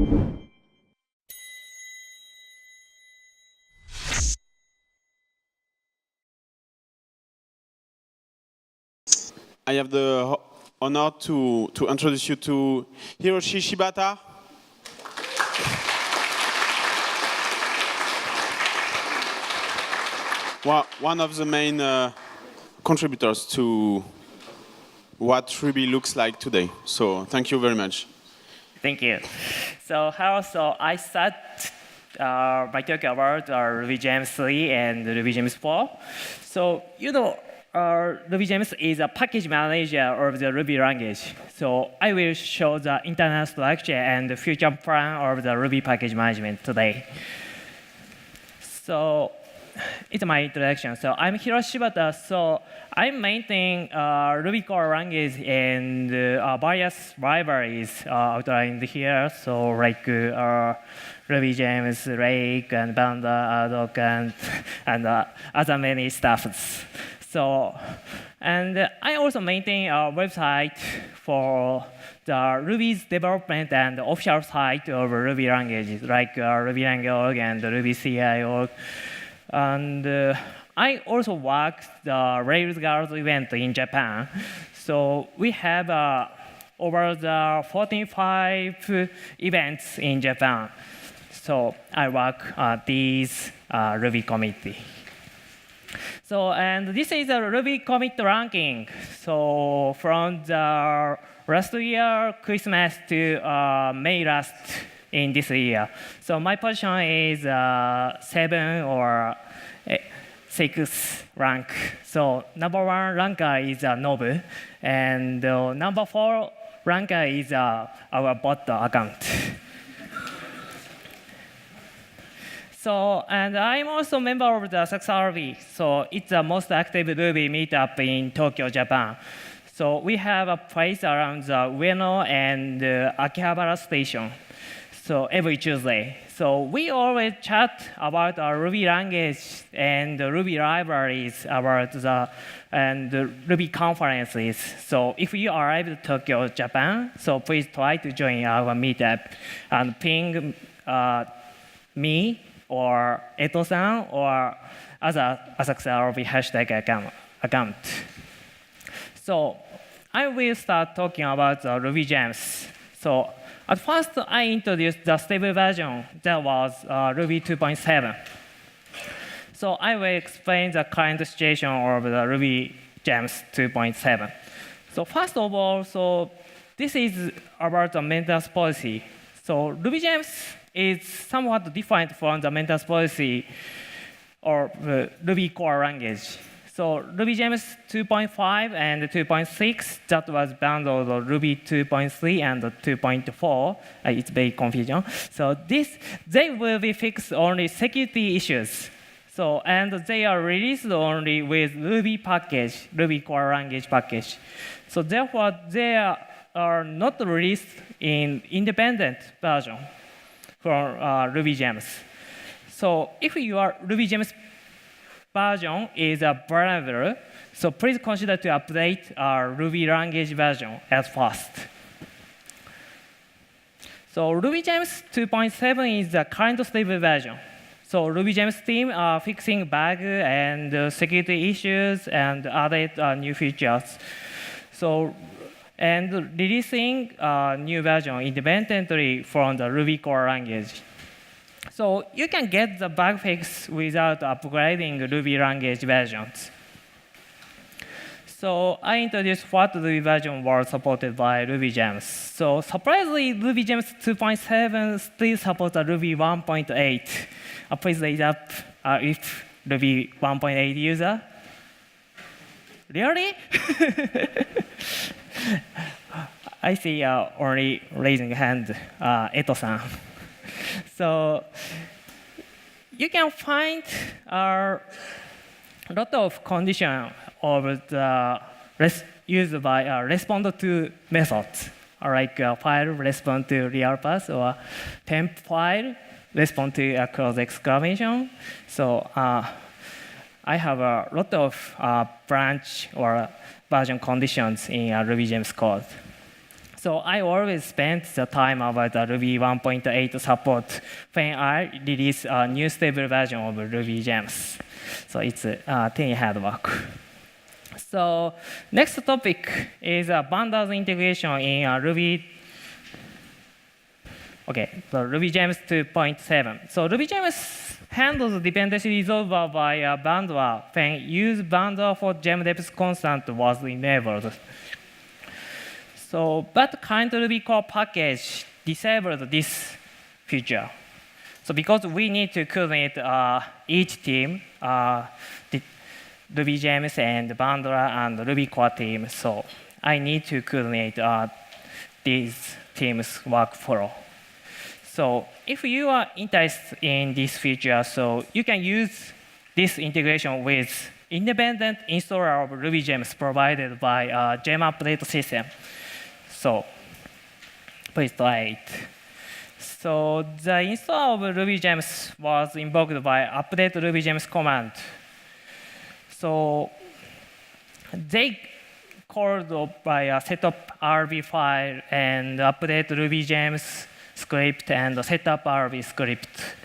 I have the honor to introduce you to Hiroshi Shibata. One of the main contributors to what Ruby looks like today. So thank you very much. Thank you. So I start by talking about RubyGems 3 and RubyGems 4. So RubyGems is a package manager of the Ruby language. So I will show the internal structure and the future plan of the Ruby package management today. So it's my introduction. So I'm Hiroshi Shibata. So I'm maintaining Ruby core language and various libraries outlined here. So like RubyGems, Rake, and Banda, Adoc, and other many stuffs. So, and I also maintain a website for the Ruby's development and the official site of Ruby languages, like RubyLang.org and RubyCI.org. And I also work the Rails Girls event in Japan. So we have over the 45 events in Japan. So I work these Ruby committee. So, and this is a Ruby commit ranking. So from the last year, Christmas, to May last in this year. So my position is 7 or 6 rank. So number 1 ranker is Nobu, and number 4 ranker is our bot account. So, and I'm also a member of the SuccessRB. So it's the most active Ruby meetup in Tokyo, Japan. So we have a place around the Ueno and Akihabara station. So every Tuesday. So we always chat about our Ruby language and the Ruby libraries, about the Ruby conferences. So if you arrive to Tokyo, Japan, so please try to join our meetup and ping me or Eto-san or other SuccessRB hashtag account. So I will start talking about the RubyGems. So at first, I introduced the stable version that was Ruby 2.7. So I will explain the current situation of the RubyGems 2.7. So first of all, so this is about the maintenance policy. So RubyGems is somewhat different from the maintenance policy or Ruby core language. So RubyGems 2.5 and 2.6, that was bundled of Ruby 2.3 and 2.4. It's very confusing. So they will be fixed only security issues. So, and they are released only with Ruby package, Ruby core language package. So therefore, they are not released in independent version for RubyGems. So if your RubyGems version is vulnerable, so please consider to update our Ruby language version as fast. So RubyGems 2.7 is the current stable version. So RubyGems team are fixing bugs and security issues and added new features. So, and releasing a new version independently from the Ruby core language. So you can get the bug fix without upgrading Ruby language versions. So I introduced what Ruby version was supported by RubyGems. So surprisingly, RubyGems 2.7 still supports a Ruby 1.8. Please raise up if Ruby 1.8 user. Really? I see only raising hand, Eto-san. So you can find a lot of conditions of the used by respond to methods, like file respond to real path or temp file respond to a close exclamation. So I have a lot of branch or version conditions in RubyGems code. So I always spend the time about the Ruby 1.8 support when I release a new stable version of RubyGems. So it's tiny hard work. So next topic is bundles integration in Ruby. Okay, so RubyGems 2.7. So RubyGems handles dependency resolver by a bundler when use bundler for gem depth constant was enabled. So, but current Ruby core package disabled this feature. So because we need to coordinate each team, RubyGems and bundler and Ruby core team, so I need to coordinate these teams' workflow. So if you are interested in this feature, so you can use this integration with independent installer of RubyGems provided by Gem Update system. So please try it. So the install of RubyGems was invoked by update RubyGems command. So they called by a setup RB file and update RubyGems script and setup RB script.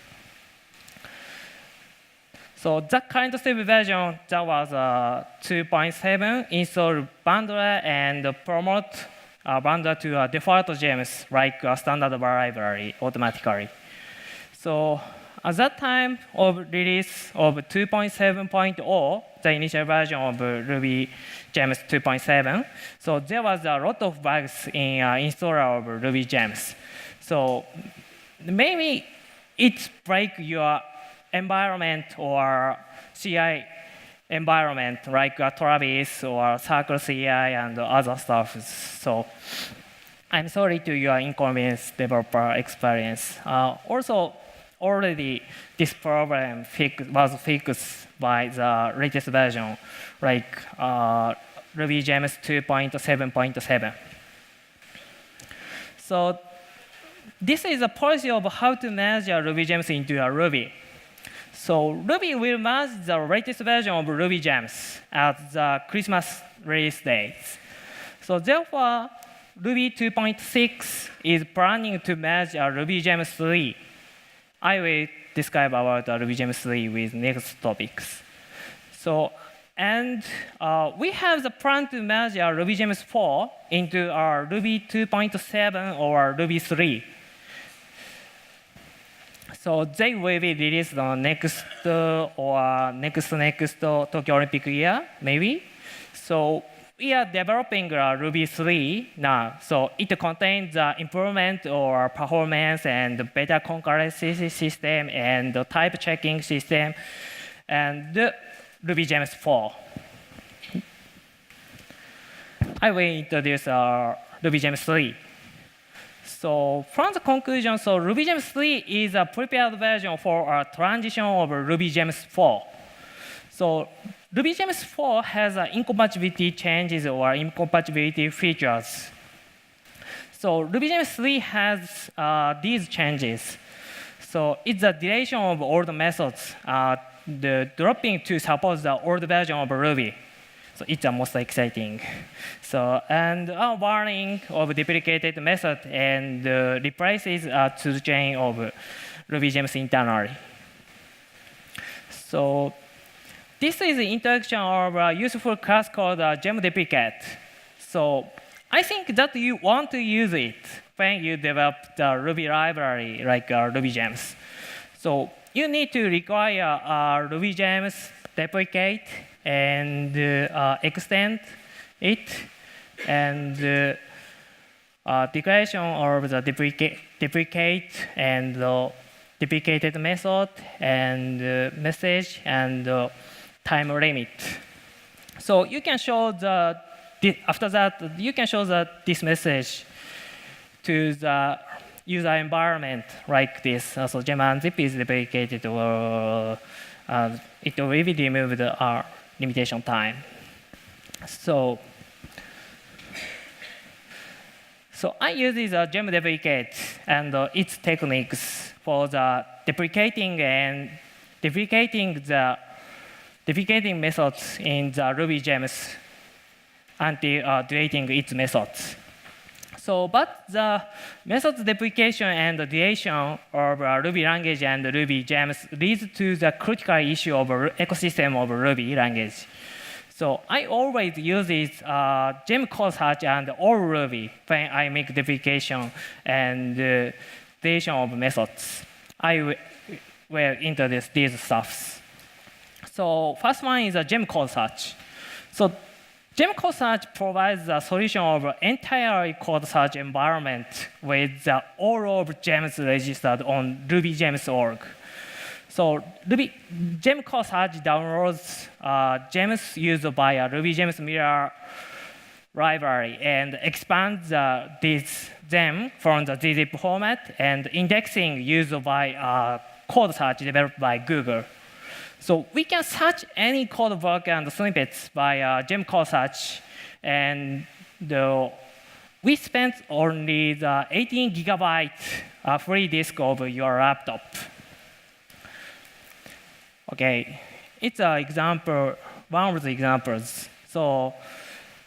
So the current stable version that was 2.7 install bundler and promote bundler to default gems like a standard library automatically. So at that time of release of 2.7.0, the initial version of RubyGems 2.7, so there was a lot of bugs in installer of RubyGems. So maybe it break your environment or CI environment like Travis or Circle CI and other stuff. So I'm sorry to your inconvenience developer experience. Also, already this problem was fixed by the latest version, like RubyGems 2.7.7. So this is a policy of how to manage RubyGems into a Ruby. So Ruby will merge the latest version of RubyGems at the Christmas release date. So therefore, Ruby 2.6 is planning to merge RubyGems 3. I will describe about RubyGems 3 with next topics. So, and we have the plan to merge RubyGems 4 into our Ruby 2.7 or Ruby 3. So they will be released on next or next Tokyo Olympic year, maybe. So we are developing Ruby 3 now. So it contains the improvement or performance and better concurrency system and the type checking system and the RubyGems 4. I will introduce RubyGems 3. So from the conclusion, so RubyGems 3 is a prepared version for a transition of RubyGems 4. So RubyGems 4 has incompatibility changes or incompatibility features. So RubyGems 3 has these changes. So it's a deletion of old methods, the dropping to support the old version of Ruby. So it's the most exciting. So, and a warning of duplicated method and replaces to the chain of RubyGems internally. So this is the introduction of a useful class called gem duplicate. So I think that you want to use it when you develop the Ruby library like RubyGems. So you need to require RubyGems duplicate and extend it, and declaration of the duplicate and duplicated method and message and time limit. So you can show after that you can show this message to the user environment like this. So gem unzip is duplicated or it will be removed our limitation time. So I use this gem duplicate and its techniques for the duplicating methods in the RubyGems until deleting its methods. So, but the methods deprecation and duration of Ruby language and Ruby gems leads to the critical issue of ecosystem of Ruby language. So I always use this gem code search and all Ruby when I make deprecation and duration of methods. I will introduce these stuffs. So first one is a gem code search. So gem code search provides a solution of entire code search environment with all of gems registered on RubyGems.org. So Ruby gem code search downloads gems used by a RubyGems mirror library and expands this gem from the gzip format and indexing used by code search developed by Google. So we can search any code block and snippets by gem code search, and we spent only the 18 gigabyte free disk of your laptop. Okay, it's an example, one of the examples. So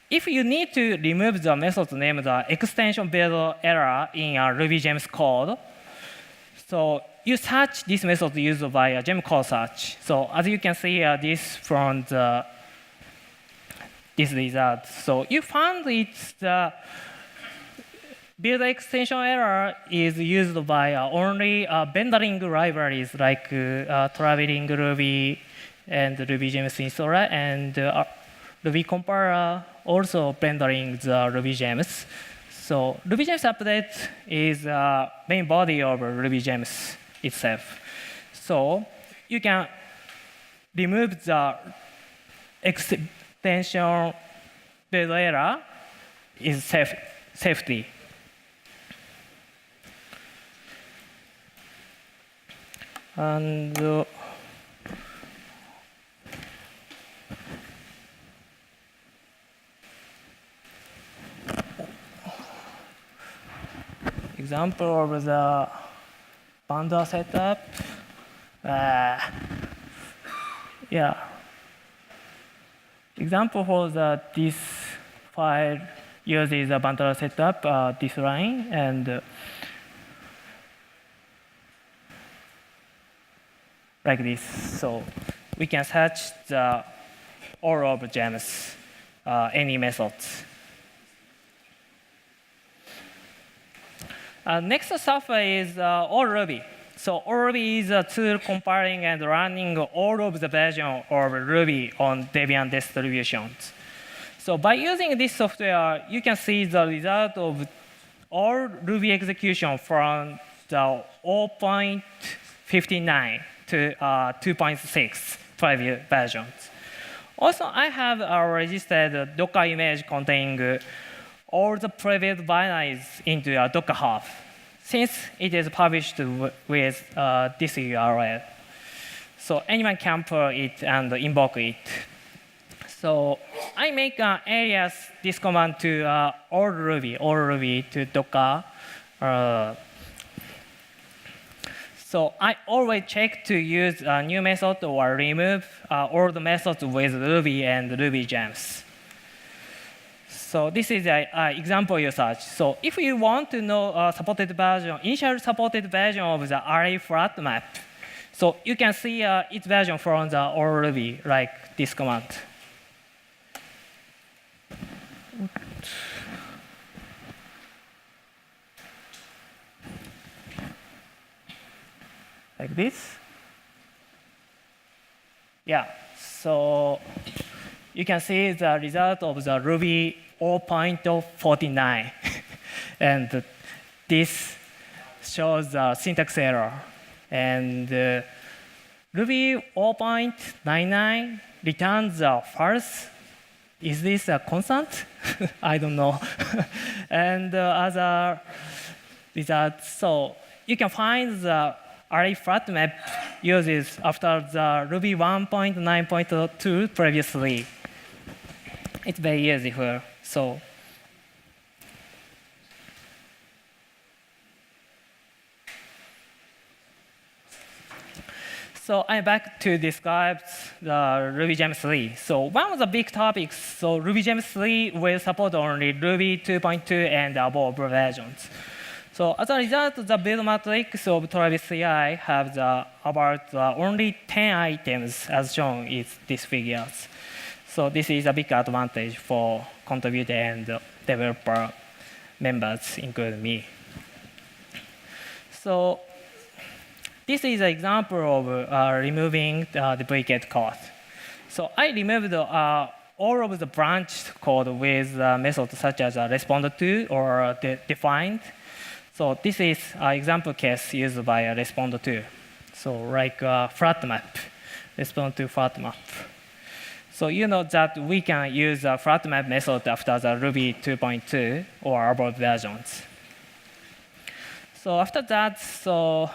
if you need to remove the method named the extension build error in a RubyGems code, so you search this method used by a gem code search. So as you can see this from this result. So you found it's the build extension error is used by only vending libraries like Traveling Ruby and RubyGems installer and Ruby compiler also vending the RubyGems. So RubyGems update is the main body of RubyGems itself. So you can remove the extension build error is safety. And example of the bundle setup. Yeah. Example for this file uses a bundle setup, this line, and like this. So we can search all of gems, any methods. Next stuff is all Ruby. So all Ruby is a tool compiling and running all of the version of Ruby on Debian distributions. So by using this software, you can see the result of all Ruby execution from the 0.59 to 2.6 previous versions. Also, I have registered Docker image containing all the previous binaries into a Docker Hub, since it is published with this URL. So anyone can pull it and invoke it. So I make an alias this command to all Ruby to Docker. So I always check to use a new method or remove all the methods with Ruby and RubyGems. So this is an example you search. So if you want to know initial supported version of the array flat map, so you can see its version from the all Ruby, like this command. Like this. Yeah, so you can see the result of the Ruby 0.49. And this shows the syntax error. And Ruby 0.99 returns false. Is this a constant? I don't know. And other results, so you can find the array flat map uses after the Ruby 1.9.2 previously. It's very useful. So So I'm back to describe the RubyGems 3. So one of the big topics, so RubyGems 3 will support only Ruby 2.2 and above versions. So as a result, the build matrix of Travis CI has about only 10 items as shown in these figures. So this is a big advantage for contributor and developer members, including me. So this is an example of removing duplicate code. So I removed all of the branch code with methods such as respond to or defined. So this is an example case used by a respond to. So like flat map, respond to flat map. So you know that we can use a flat map method after the Ruby 2.2 or above versions. So after that, so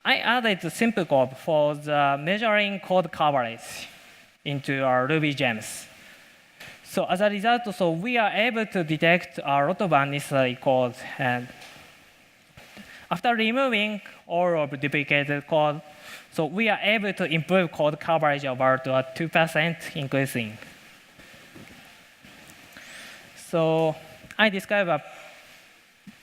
I added the simple code for the measuring code coverage into our RubyGems. So as a result, so we are able to detect a lot of unnecessary code. And after removing all of duplicated code, so we are able to improve code coverage about 2% increasing. So I describe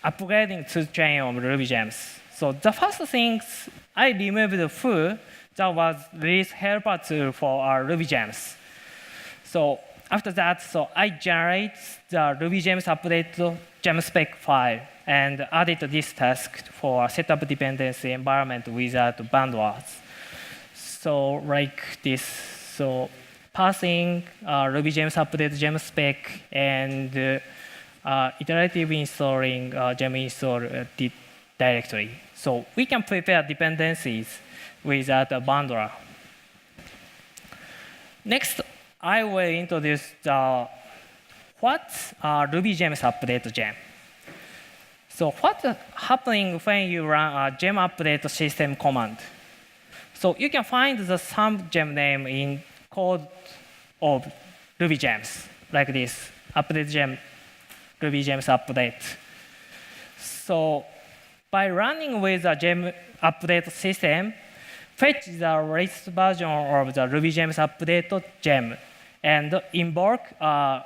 upgrading to chain of RubyGems. So the first things, I removed the foo that was release helper tool for our RubyGems. So after that, so I generate the RubyGems update gem spec file and added this task for setup dependency environment without bundlers. So like this, so passing RubyGems update gem spec and iterative installing gem install directory. So we can prepare dependencies without a bundler. Next, I will introduce what's RubyGems update gem. So what's happening when you run a gem update system command? So you can find the some gem name in code of RubyGems, like this, update gem, RubyGems update. So by running with a gem update system, fetch the latest version of the RubyGems update gem and invoke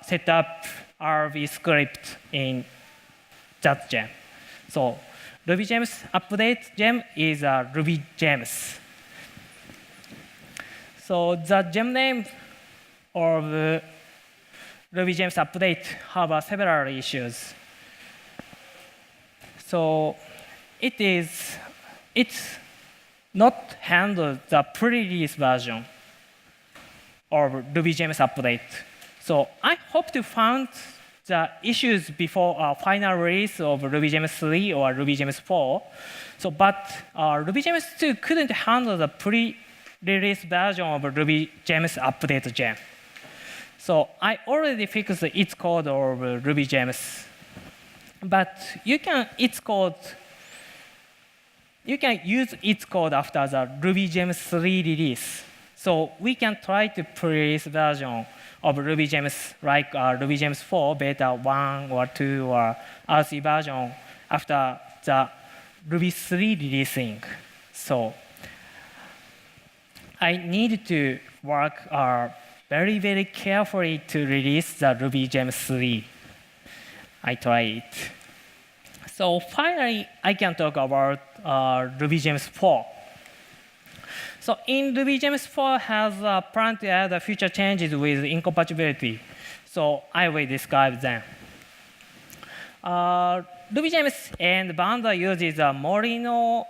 setup RV script in that gem. So RubyGems update gem is RubyGems. So the gem name of RubyGems update have several issues. So it's not handled the pre-release version of RubyGems update. So I hope to find the issues before final release of RubyGems 3 or RubyGems 4. So, but RubyGems 2 couldn't handle the pre-release version of RubyGems update gem. So I already fixed its code of RubyGems, but you can use its code after the RubyGems 3 release. So we can try to pre-release version of RubyGems like RubyGems 4 beta 1 or 2 or RC version after the Ruby 3 releasing. So I need to work very, very carefully to release the RubyGems 3. I try it. So finally, I can talk about RubyGems 4. So in RubyGems 4 has a plan to add future changes with incompatibility. So I will describe them. RubyGems and Banda uses a Molino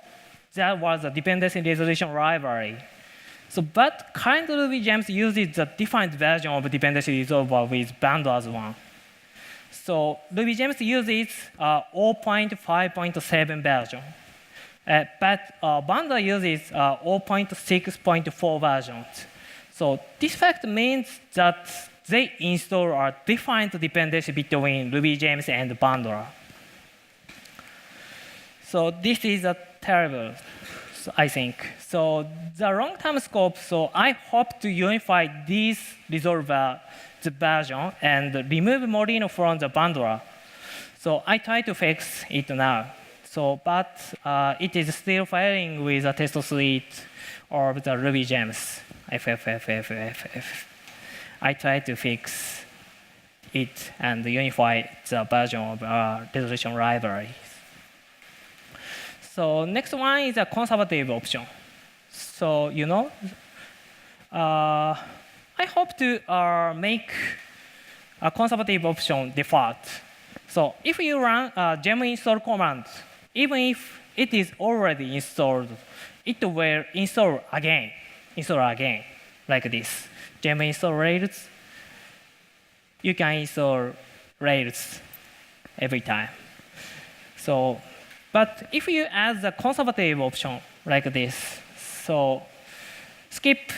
that was a dependency resolution library. So, but current RubyGems uses the defined version of dependency resolver with Banda's one. So RubyGems uses 0.5.7 version. But Banda uses 0.6.4 versions. So this fact means that they install a defined dependency between RubyGems and Banda. So this is terrible, I think. So the long-term scope, so I hope to unify this resolver the version and remove Molino from the bundler. So I try to fix it now. So, but it is still failing with the test suite of the RubyGems. I try to fix it and unify the version of resolution library. So next one is a conservative option. So I hope to make a conservative option default. So if you run a gem install command, even if it is already installed, it will install again, like this. Gem install Rails. You can install Rails every time. So, but if you add the conservative option like this, so skip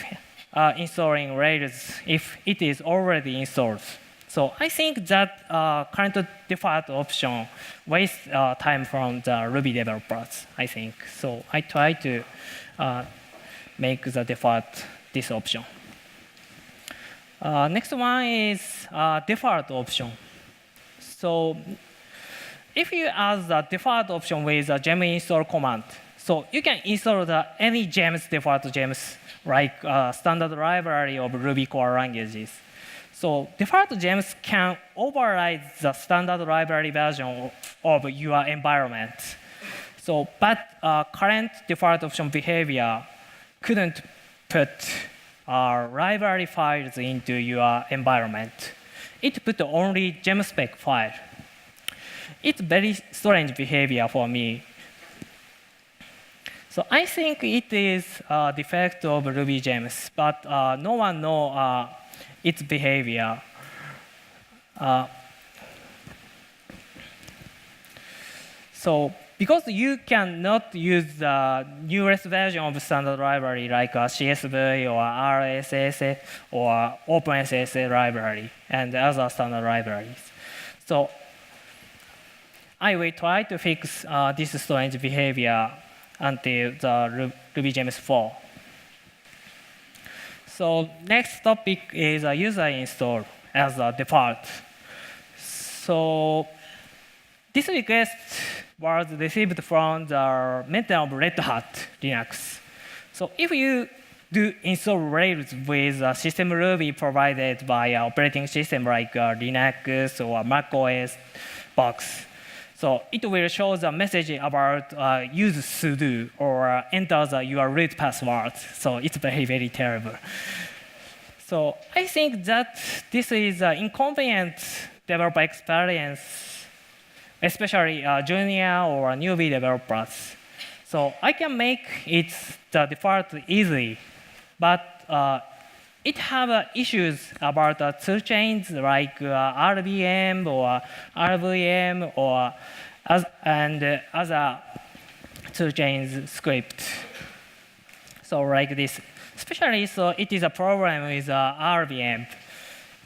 installing Rails if it is already installed. So I think that current default option wastes time from the Ruby developers, I think. So I try to make the default this option. Next one is default option. So if you add the default option with a gem install command, so you can install any gems, default gems, like standard library of Ruby core languages. So default gems can override the standard library version of your environment. So, but current default option behavior couldn't put library files into your environment. It put only gemspec file. It's very strange behavior for me. So I think it is a defect of RubyGems, but no one knows its behavior. So because you cannot use the newest version of standard library like CSV or RSS or OpenSSL library and other standard libraries. So I will try to fix this strange behavior until the RubyGems 4. So next topic is a user install as a default. So this request was received from the maintainer of Red Hat Linux. So if you do install Rails with a system Ruby provided by an operating system like Linux or Mac OS box, so it will show the message about use sudo or enter your root password. So it's very, very terrible. So I think that this is an inconvenient developer experience, especially junior or newbie developers. So I can make it the default easily, but it have issues about tool chains like RVM or RVM or other tool chains script. So like this, especially so it is a problem with RVM.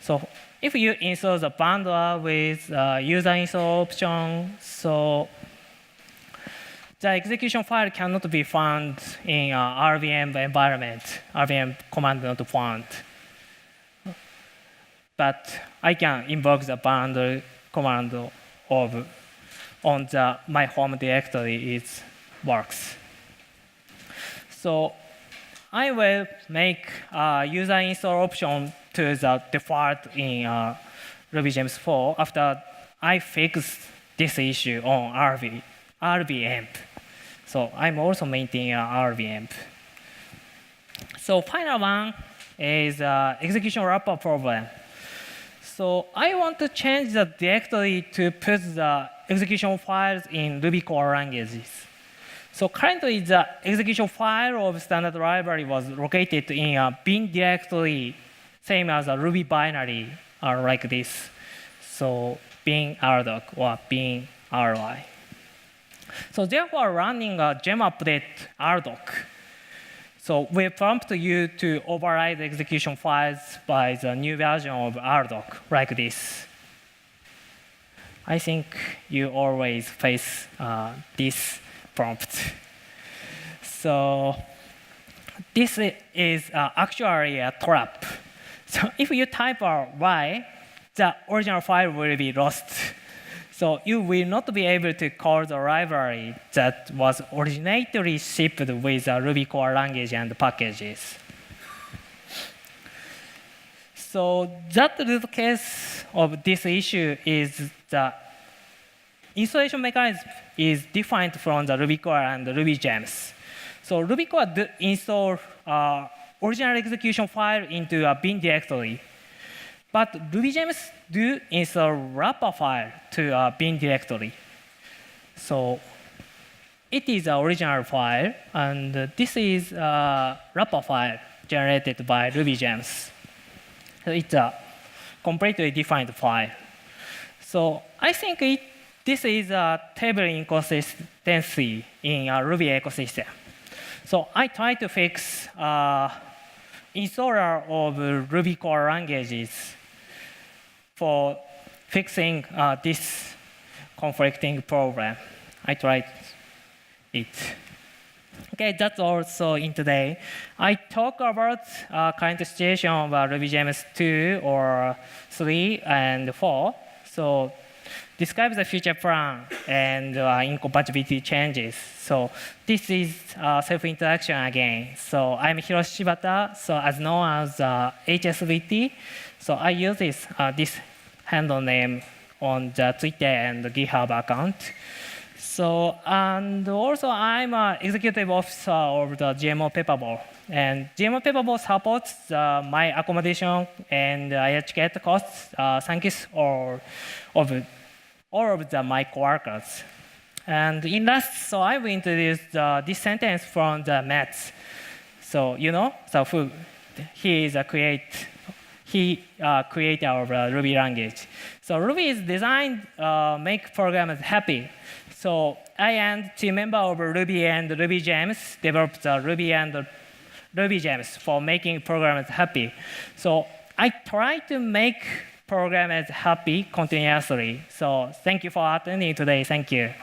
So if you install the bundler with user install option, so the execution file cannot be found in RVM environment, RVM command not found. But I can invoke the bundle command of on my home directory. It works. So I will make user install option to the default in RubyGems 4 after I fix this issue on RVM. So I'm also maintaining RVM. So final one is execution wrapper problem. So I want to change the directory to put the execution files in Ruby core languages. So currently the execution file of standard library was located in a bin directory, same as a Ruby binary like this. So bin rdoc or bin ry. So therefore running a gem update rdoc. So we prompt you to override the execution files by the new version of rdoc like this. I think you always face this prompt. So this is actually a trap. So if you type Y, the original file will be lost. So you will not be able to call the library that was originally shipped with a Ruby core language and packages. So that root case of this issue is the installation mechanism is different from the Ruby core and the RubyGems. So Ruby core install original execution file into a bin directory. But RubyGems do install wrapper file to a bin directory. So it is the original file, and this is a wrapper file generated by RubyGems. So it's a completely different file. So I think this is a table inconsistency in a Ruby ecosystem. So I try to fix installer of Ruby core languages for fixing this conflicting problem. I tried it. Okay, that's also in today. I talk about current situation of RubyGems 2 or 3 and 4. So describe the future plan and incompatibility changes. So this is self-introduction again. So I'm Hiroshi Shibata, so as known as HSBT. So I use this handle name on the Twitter and the GitHub account. So, and also I'm an executive officer of the GMO Paperball. And GMO Paperball supports my accommodation and IHK costs thanks all of my coworkers. And in last, so I will introduce this sentence from the Mets. So so he is a creator of Ruby language. So Ruby is designed make programmers happy. So I and team member of Ruby and RubyGems developed Ruby and RubyGems for making programmers happy. So I try to make programmers happy continuously. So thank you for attending today. Thank you.